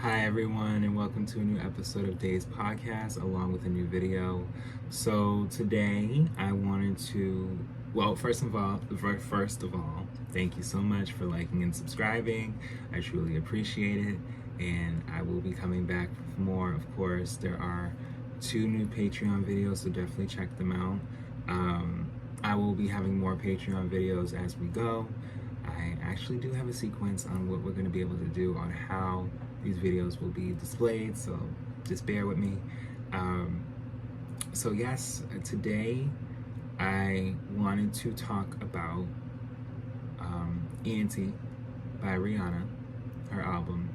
Hi everyone, and welcome to a new episode of Day's Podcast along with a new video. So today I wanted to, first of all, thank you so much for liking and subscribing. I truly appreciate it, and I will be coming back with more. Of course, there are 2 new Patreon videos, so definitely check them out. I will be having more Patreon videos as we go. I actually do have a sequence on what we're going to be able to do on how these videos will be displayed, so just bear with me. So yes, today I wanted to talk about Anti by Rihanna, her album.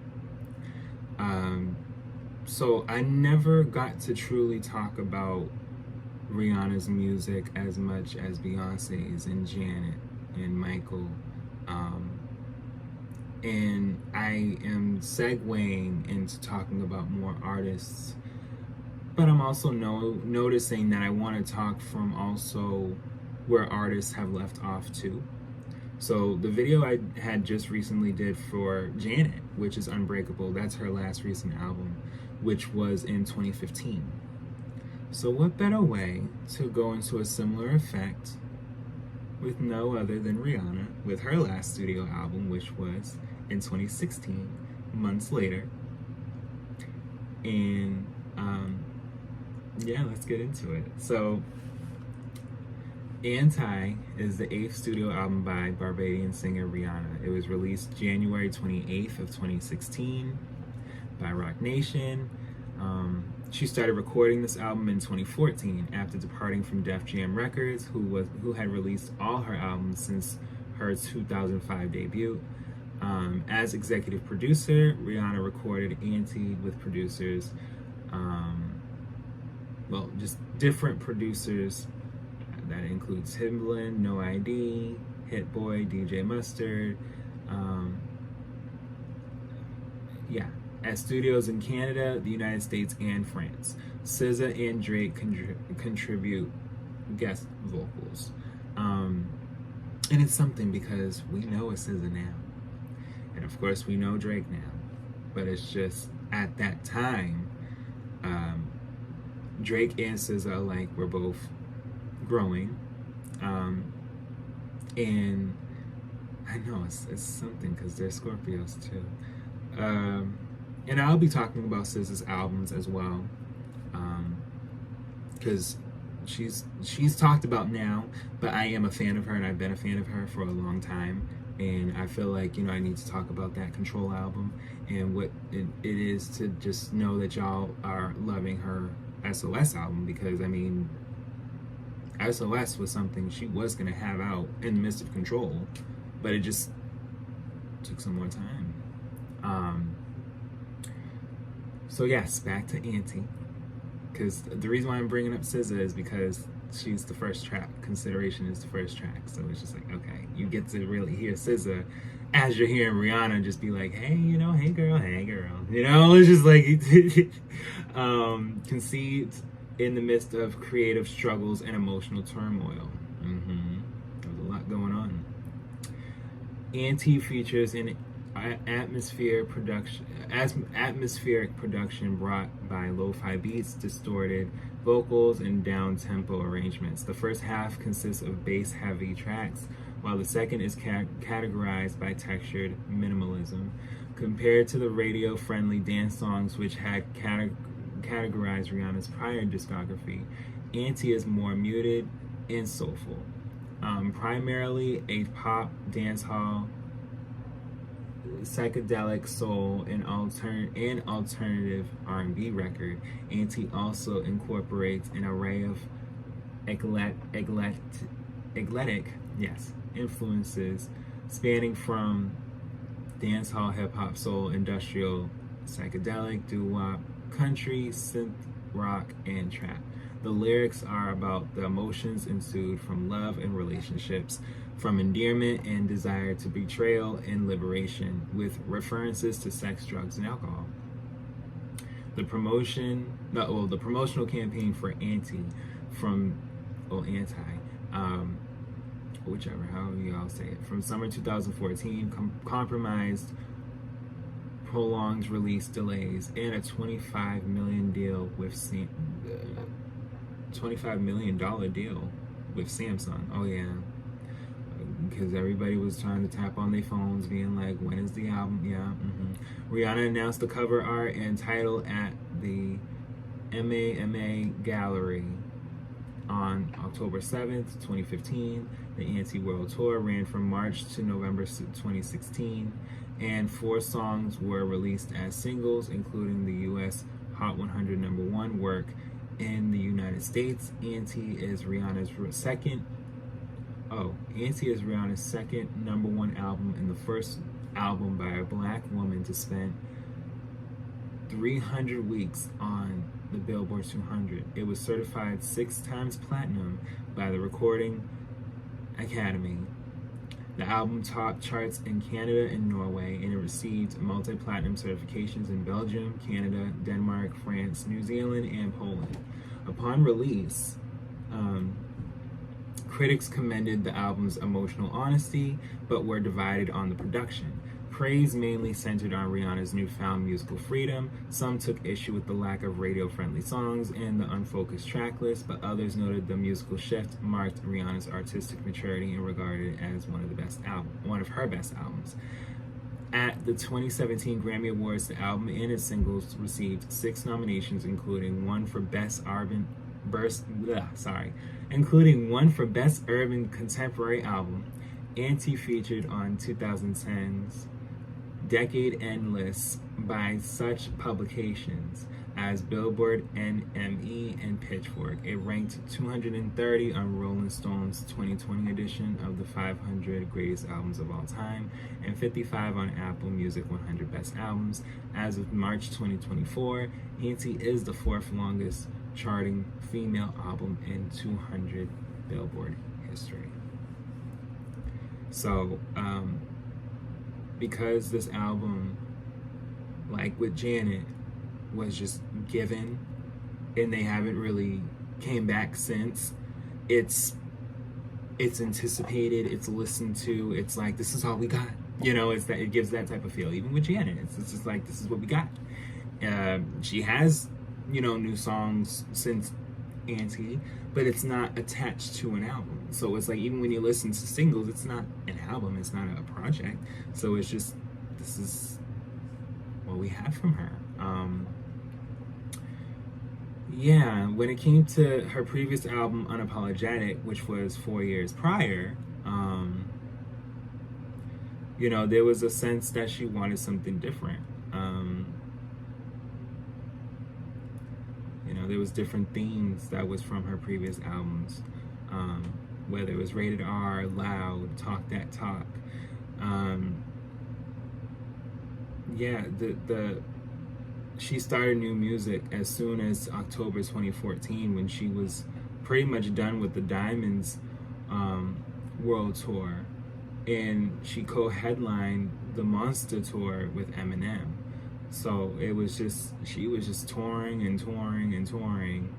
So I never got to truly talk about Rihanna's music as much as Beyonce's and Janet and Michael. And I am segueing into talking about more artists, but I'm also noticing that I want to talk from also where artists have left off too. So the video I had just recently did for Janet, which is Unbreakable, that's her last recent album, which was in 2015. So what better way to go into a similar effect with no other than Rihanna with her last studio album, which was in 2016, months later. And yeah, let's get into it. So Anti is the 8th studio album by Barbadian singer Rihanna. It was released January 28th of 2016 by Roc Nation. She started recording this album in 2014 after departing from Def Jam Records, who had released all her albums since her 2005 debut. As executive producer, Rihanna recorded Anti with producers, just different producers. That includes Timbaland, No ID, Hit Boy, DJ Mustard, at studios in Canada, the United States, and France. SZA and Drake contribute guest vocals. And it's something because we know it's SZA now. And of course, we know Drake now. But it's just, at that time, Drake and SZA, were both growing. And I know it's something because they're Scorpios too. And I'll be talking about SZA's albums as well, because she's talked about now, but I am a fan of her, and I've been a fan of her for a long time, and I feel like I need to talk about that Control album and what it is to just know that y'all are loving her SOS album, because SOS was something she was gonna have out in the midst of Control, but it just took some more time. So yes, back to Anti, because the reason why I'm bringing up SZA is because she's the first track. Consideration is the first track, so it's just like, okay, you get to really hear SZA as you're hearing Rihanna just be like, hey, hey girl, it's just like conceived in the midst of creative struggles and emotional turmoil. There's a lot going on. Anti features an atmospheric production brought by lo-fi beats, distorted vocals, and down-tempo arrangements. The first half consists of bass-heavy tracks, while the second is categorized by textured minimalism. Compared to the radio-friendly dance songs which had categorized Rihanna's prior discography, Anti is more muted and soulful. Primarily a pop, dancehall, psychedelic soul, and alternative R&B record, Anti also incorporates an array of eclectic influences spanning from dancehall, hip-hop, soul, industrial, psychedelic, doo-wop, country, synth rock, and trap. The lyrics are about the emotions ensued from love and relationships, from endearment and desire to betrayal and liberation, with references to sex, drugs, and alcohol. The promotional campaign for Anti whichever, however you all say it, from summer 2014, comprised prolonged release delays, and a $25 million deal with $25 million deal with Samsung. Oh yeah, because everybody was trying to tap on their phones, being like, "When is the album?" Yeah. Rihanna announced the cover art and title at the MAMA Gallery on October 7th, 2015. The Anti World Tour ran from March to November 2016, and 4 songs were released as singles, including the US Hot 100 #1 work in the United States. Anti is Rihanna's second #1 album and the first album by a black woman to spend 300 weeks on the Billboard 200. It was certified 6 times platinum by the Recording Academy. The album topped charts in Canada and Norway, and it received multi-platinum certifications in Belgium, Canada, Denmark, France, New Zealand, and Poland. Upon release, critics commended the album's emotional honesty, but were divided on the production. Praise mainly centered on Rihanna's newfound musical freedom. Some took issue with the lack of radio-friendly songs and the unfocused track list, but others noted the musical shift marked Rihanna's artistic maturity and regarded it as one of her best albums. At the 2017 Grammy Awards, the album and its singles received 6 nominations, including one for Best Urban Contemporary Album. Anti featured on 2010's Decade End lists by such publications as Billboard, NME, and Pitchfork. It ranked 230 on Rolling Stone's 2020 edition of the 500 Greatest Albums of All Time, and 55 on Apple Music 100 Best Albums. As of March 2024, Anti is the 4th longest charting female album in 200 Billboard history. So, because this album, like with Janet, was just given and they haven't really came back since, it's anticipated, it's listened to, it's like, this is all we got. It gives that type of feel. Even with Janet, it's just like, this is what we got. She has, new songs since Anti, but it's not attached to an album. So it's like, even when you listen to singles, it's not an album, it's not a project. So it's just, this is what we have from her. When it came to her previous album, Unapologetic, which was 4 years prior, there was a sense that she wanted something different. There was different themes that was from her previous albums, whether it was Rated R, Loud, Talk That Talk. She started new music as soon as October 2014, when she was pretty much done with the Diamonds World Tour, and she co-headlined the Monster Tour with Eminem. So she was just touring and touring and touring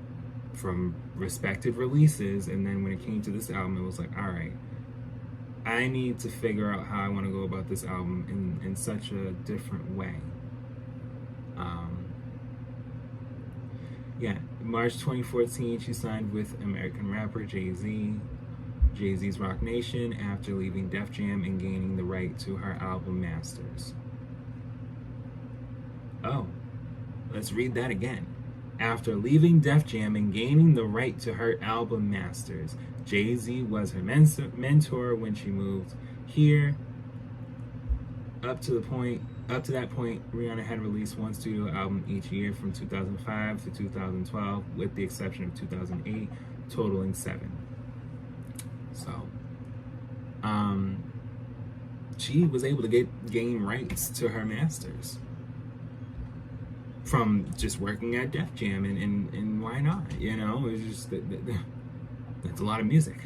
from respected releases, and then when it came to this album, it was like, all right, I need to figure out how I want to go about this album in such a different way. March 2014, she signed with American rapper Jay-Z, Jay-Z's Rock Nation, after leaving Def Jam and gaining the right to her album masters. Oh, let's read that again. After leaving Def Jam and gaining the right to her album masters, Jay-Z was her mentor when she moved here. Up to that point, Rihanna had released 1 studio album each year from 2005 to 2012, with the exception of 2008, totaling 7. So, she was able to gain rights to her masters from just working at Def Jam, and why not? It's just that's a lot of music.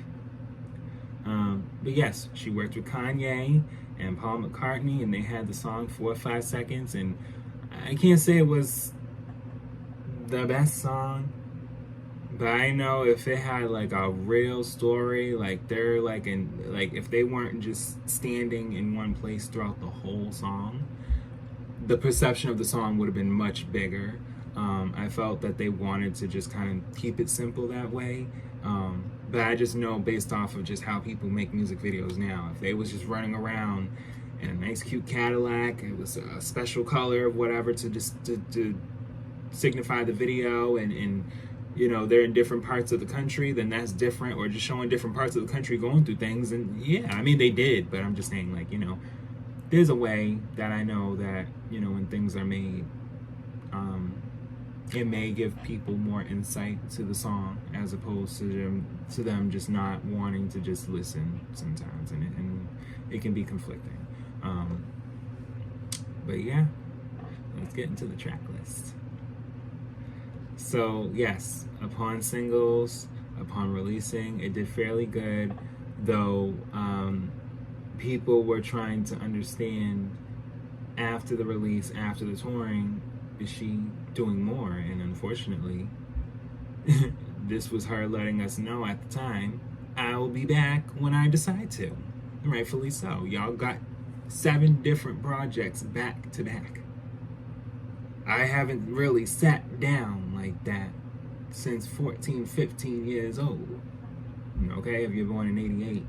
But yes, she worked with Kanye and Paul McCartney, and they had the song 4 or 5 seconds, and I can't say it was the best song, but I know if it had like a real story, like they're like if they weren't just standing in one place throughout the whole song, the perception of the song would have been much bigger. I felt that they wanted to just kind of keep it simple that way. But I just know, based off of just how people make music videos now, if they was just running around in a nice cute Cadillac, it was a special color of whatever to signify the video, and you know, they're in different parts of the country, then that's different. Or just showing different parts of the country going through things, and yeah, I mean, they did, but I'm just saying, like, you know, there's a way that I know that, you know, when things are made, it may give people more insight to the song, as opposed to them just not wanting to just listen sometimes, and it can be conflicting. But yeah, let's get into the track list. So yes, upon singles, upon releasing, it did fairly good, though people were trying to understand after the release, after the touring, is she doing more? And unfortunately, this was her letting us know at the time, I will be back when I decide to. Rightfully so. Y'all got 7 different projects back to back. I haven't really sat down like that since 14, 15 years old. Okay, if you're born in 88.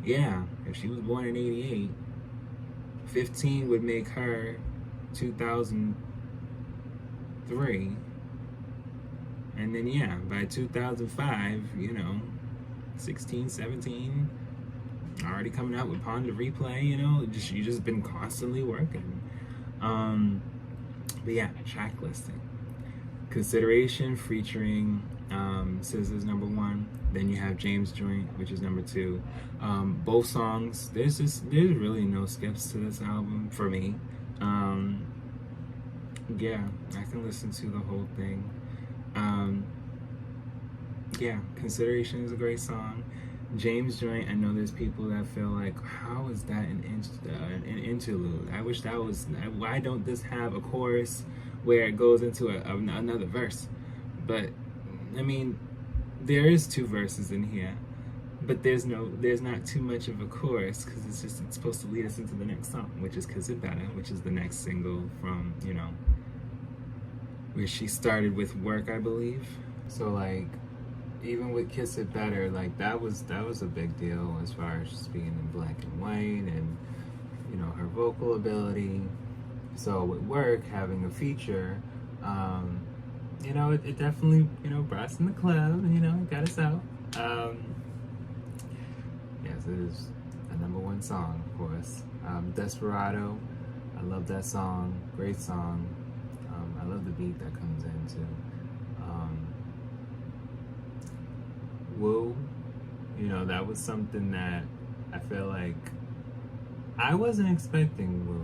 Yeah, if she was born in 88, 15 would make her 2003. And then, yeah, by 2005, you know, 16, 17, already coming out with Ponder Replay, you know, you just been constantly working. But yeah, track listing. Consideration featuring SZA's number 1. Then you have James Joint, which is number 2. Both songs, there's really no skips to this album for me. Yeah, I can listen to the whole thing. Yeah, Consideration is a great song. James Joint, I know there's people that feel like, how is that an interlude? I wish that was, why don't this have a chorus where it goes into another verse? But I mean, there is 2 verses in here, but there's not too much of a chorus, because it's supposed to lead us into the next song, which is Kiss It Better, which is the next single from, you know, where she started with Work, I believe. So like, even with Kiss It Better, like that was a big deal as far as just being in black and white, and you know, her vocal ability. So with Work having a feature, you know, it definitely, you know, brought us in the club, you know, got us out. Yes, it is a number 1 song, of course. Desperado, I love that song, great song. I love the beat that comes in too. Woo, you know, that was something that I feel like I wasn't expecting. Woo,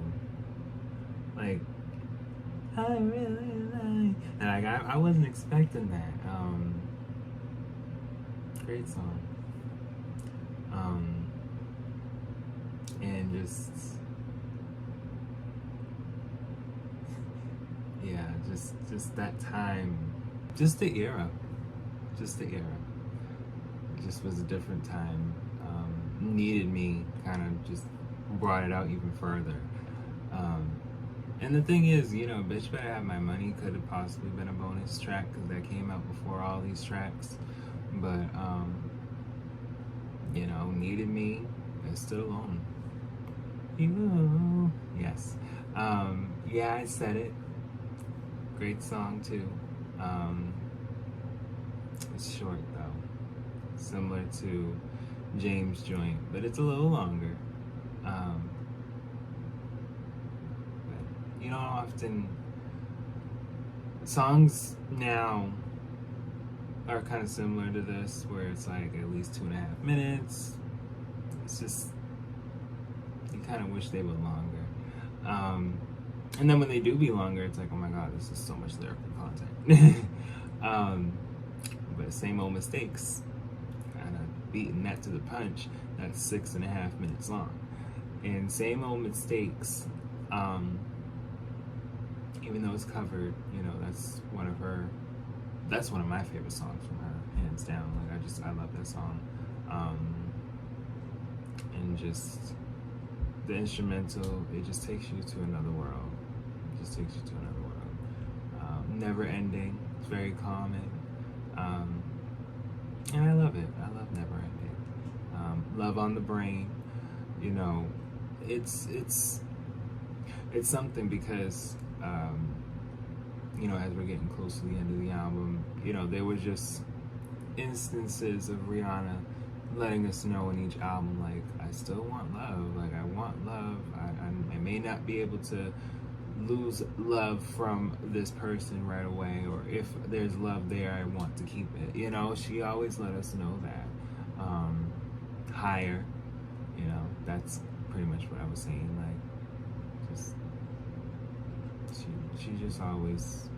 like, I really like, and like I wasn't expecting that. Great song. And just, yeah, just that time, just the era. It just was a different time. Needed Me kind of just brought it out even further. And the thing is, you know, Bitch Better Have My Money could have possibly been a bonus track, because that came out before all these tracks. But, you know, Needed Me is still on. Yes. Yeah, I said it. Great song too. It's short though, similar to James Joint, but it's a little longer. But, you know, often songs now are kind of similar to this, where it's like at least 2.5 minutes. It's just, you kind of wish they were longer. And then when they do be longer, it's like, oh my god, this is so much lyrical content. But Same Old Mistakes, kind of beating that to the punch, that's 6.5 minutes long. And Same Old Mistakes, even though it's covered, you know, that's one of my favorite songs from her, hands down. Like, I love that song. And just the instrumental, it just takes you to another world. just takes you to another world. Never ending. It's very calming. And I love it. I love Never Ending. Love on the Brain. You know, it's something because you know, as we're getting close to the end of the album, you know, there were just instances of Rihanna letting us know in each album, like, I still want love. Like, I want love. I may not be able to lose love from this person right away, or if there's love there, I want to keep it. You know, she always let us know that. Higher, you know, that's pretty much what I was saying. Like, just she just always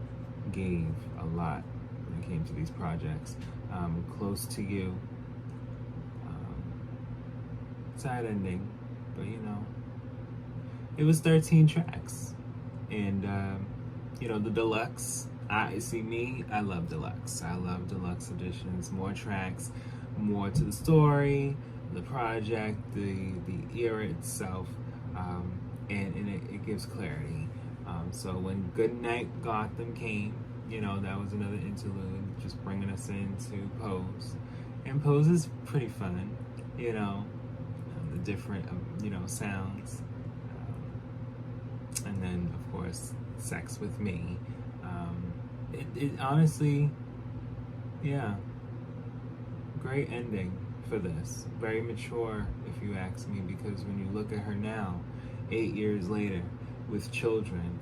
gave a lot when it came to these projects. Close to You, sad ending, but you know, it was 13 tracks, and you know, the deluxe. I love deluxe. I love deluxe editions. More tracks, more to the story, the project, the era itself, and it gives clarity. So when Goodnight Gotham came, you know, that was another interlude, just bringing us into Pose. And Pose is pretty fun, you know, the different, you know, sounds. And then, of course, Sex With Me. It honestly, yeah, great ending for this. Very mature, if you ask me, because when you look at her now, 8 years later, with children,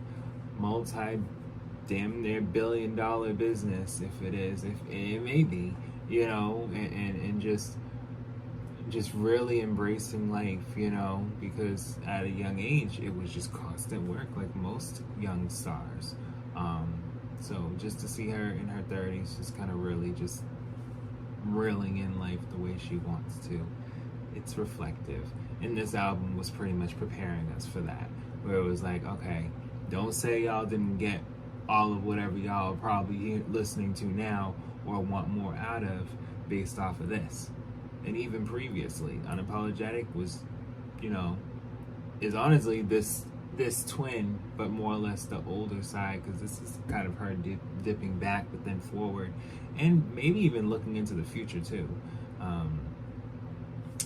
damn near $1 billion business, if it is, if it may be, you know, and just really embracing life, you know, because at a young age it was just constant work, like most young stars. So just to see her in her 30s, just kind of really just reeling in life the way she wants to, it's reflective. And this album was pretty much preparing us for that, where it was like, okay, don't say y'all didn't get all of whatever y'all are probably listening to now or want more out of based off of this. And even previously, Unapologetic was, you know, is honestly this twin, but more or less the older side, because this is kind of her dipping back but then forward, and maybe even looking into the future too,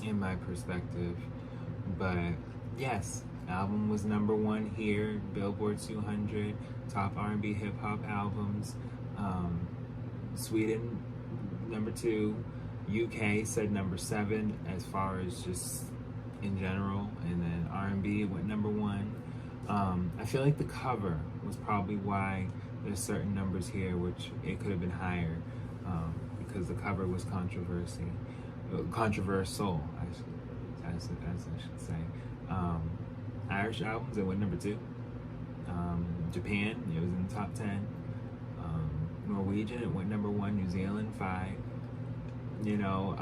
in my perspective. But yes, album was #1 here, Billboard 200 top R&B hip hop albums. Sweden #2, UK said #7 as far as just in general, and then R&B went #1. I feel like the cover was probably why there's certain numbers here, which it could have been higher, because the cover was controversial, as I should say. Irish albums, it went #2. Japan, it was in the top 10. Norwegian, it went #1. New Zealand, 5. You know,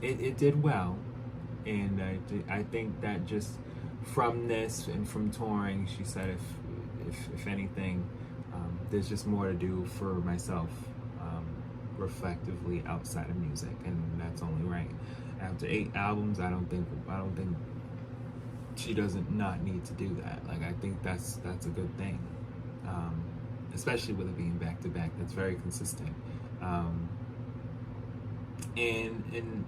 it did well, and I think that just from this and from touring, she said if anything, there's just more to do for myself, reflectively outside of music, and that's only right. After 8 albums, I don't think she doesn't not need to do that. Like, I think that's a good thing, especially with it being back to back. That's very consistent. And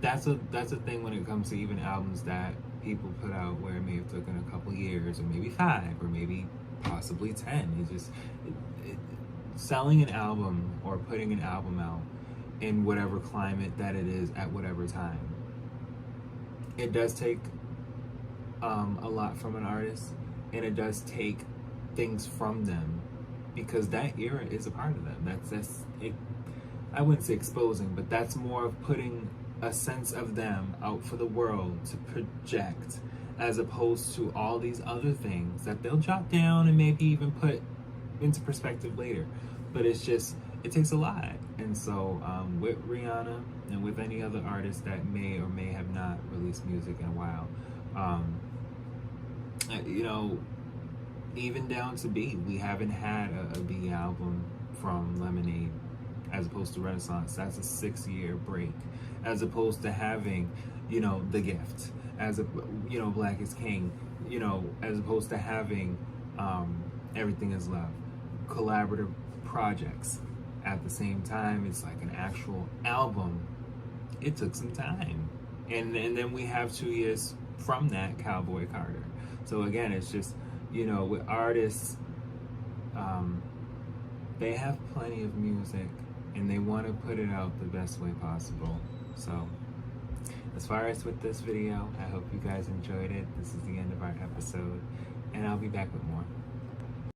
that's a thing when it comes to even albums that people put out, where it may have taken a couple years, or maybe 5, or maybe possibly 10. It's just selling an album or putting an album out in whatever climate that it is at whatever time. It does take a lot from an artist, and it does take things from them, because that era is a part of them. That's it. I wouldn't say exposing, but that's more of putting a sense of them out for the world to project, as opposed to all these other things that they'll jot down and maybe even put into perspective later. But it's just, it takes a lot. And so with Rihanna and with any other artist that may or may have not released music in a while, you know, even down to B, we haven't had a B album from Lemonade, as opposed to Renaissance. That's a 6-year break, as opposed to having, you know, The Gift, as a, you know, Black is King. you know, as opposed to having Everything Is Love, collaborative projects at the same time. It's like an actual album. It took some time. And then we have 2 years from that, Cowboy Carter. So again, it's just, you know, with artists, they have plenty of music and they want to put it out the best way possible. So as far as with this video, I hope you guys enjoyed it. This is the end of our episode, and I'll be back with more.